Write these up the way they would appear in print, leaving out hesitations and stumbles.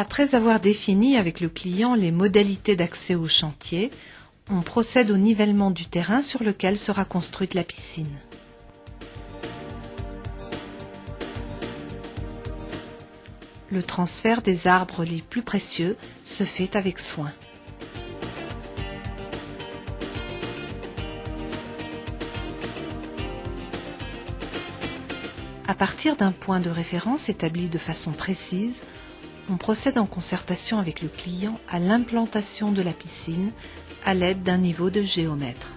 Après avoir défini avec le client les modalités d'accès au chantier, on procède au nivellement du terrain sur lequel sera construite la piscine. Le transfert des arbres les plus précieux se fait avec soin. À partir d'un point de référence établi de façon précise, on procède en concertation avec le client à l'implantation de la piscine à l'aide d'un niveau de géomètre.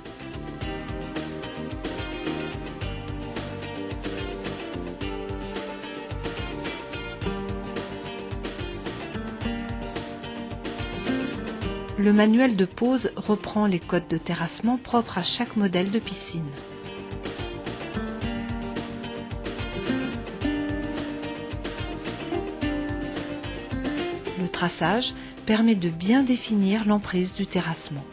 Le manuel de pose reprend les codes de terrassement propres à chaque modèle de piscine. Le traçage permet de bien définir l'emprise du terrassement.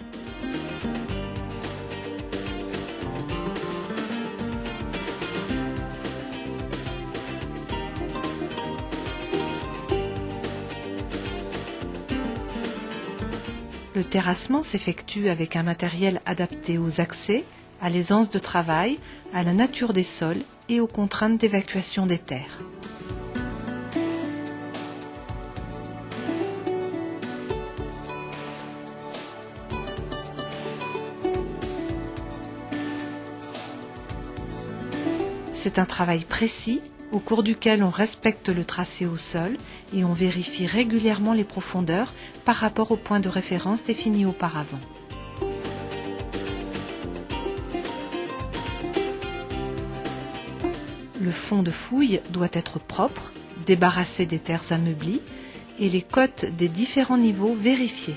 Le terrassement s'effectue avec un matériel adapté aux accès, à l'aisance de travail, à la nature des sols et aux contraintes d'évacuation des terres. C'est un travail précis au cours duquel on respecte le tracé au sol et on vérifie régulièrement les profondeurs par rapport au point de référence défini auparavant. Le fond de fouille doit être propre, débarrassé des terres ameublis et les côtes des différents niveaux vérifiées.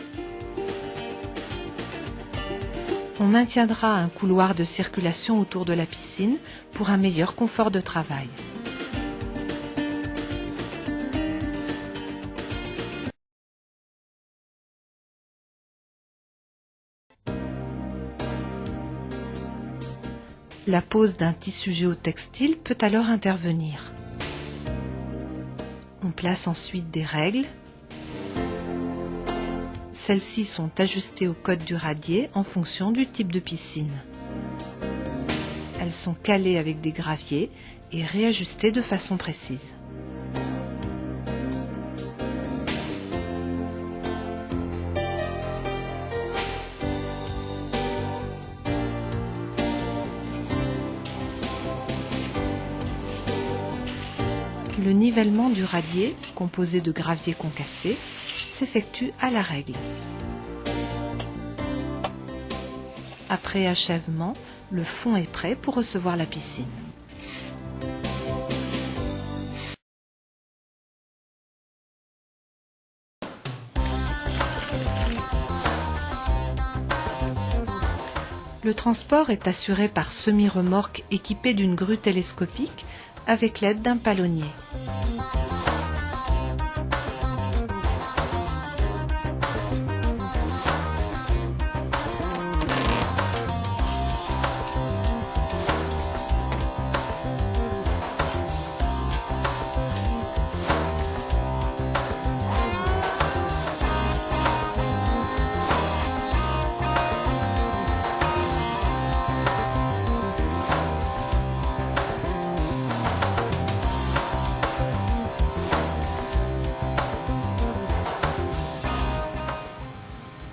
On maintiendra un couloir de circulation autour de la piscine pour un meilleur confort de travail. La pose d'un tissu géotextile peut alors intervenir. On place ensuite des règles. Celles-ci sont ajustées au code du radier en fonction du type de piscine. Elles sont calées avec des graviers et réajustées de façon précise. Le nivellement du radier, composé de graviers concassés, s'effectue à la règle. Après achèvement, le fond est prêt pour recevoir la piscine. Le transport est assuré par semi-remorque équipée d'une grue télescopique avec l'aide d'un palonnier.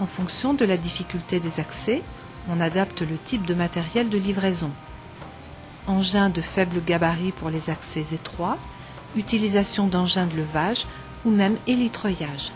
En fonction de la difficulté des accès, on adapte le type de matériel de livraison. Engins de faible gabarit pour les accès étroits, utilisation d'engins de levage ou même élytroyage.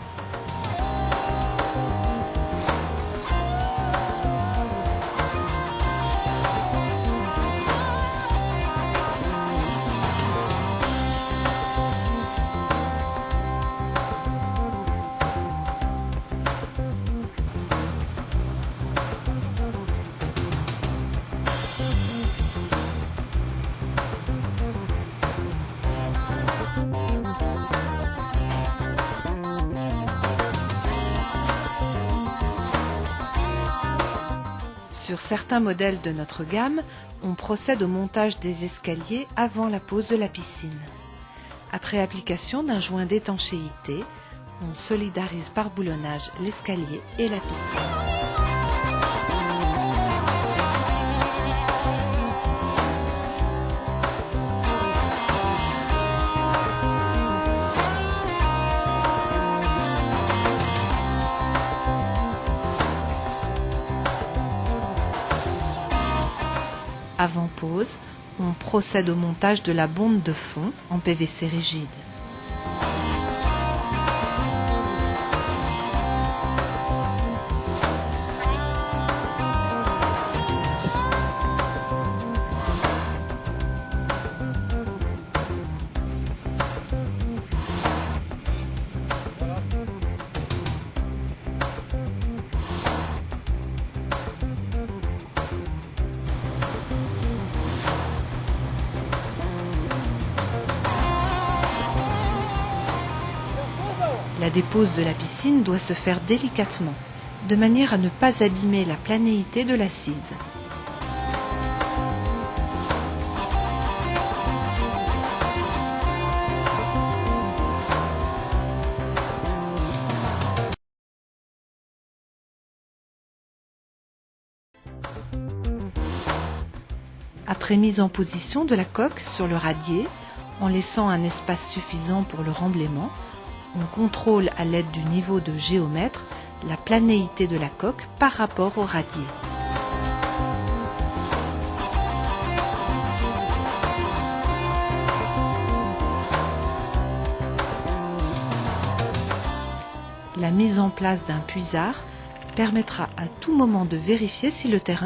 Sur certains modèles de notre gamme, on procède au montage des escaliers avant la pose de la piscine. Après application d'un joint d'étanchéité, On solidarise par boulonnage l'escalier et la piscine. Avant pause, on procède au montage de la bonde de fond en PVC rigide. La dépose de la piscine doit se faire délicatement, de manière à ne pas abîmer la planéité de l'assise. Après mise en position de la coque sur le radier, en laissant un espace suffisant pour le remblaiement, on contrôle à l'aide du niveau de géomètre la planéité de la coque par rapport au radier. La mise en place d'un puisard permettra à tout moment de vérifier si le terrain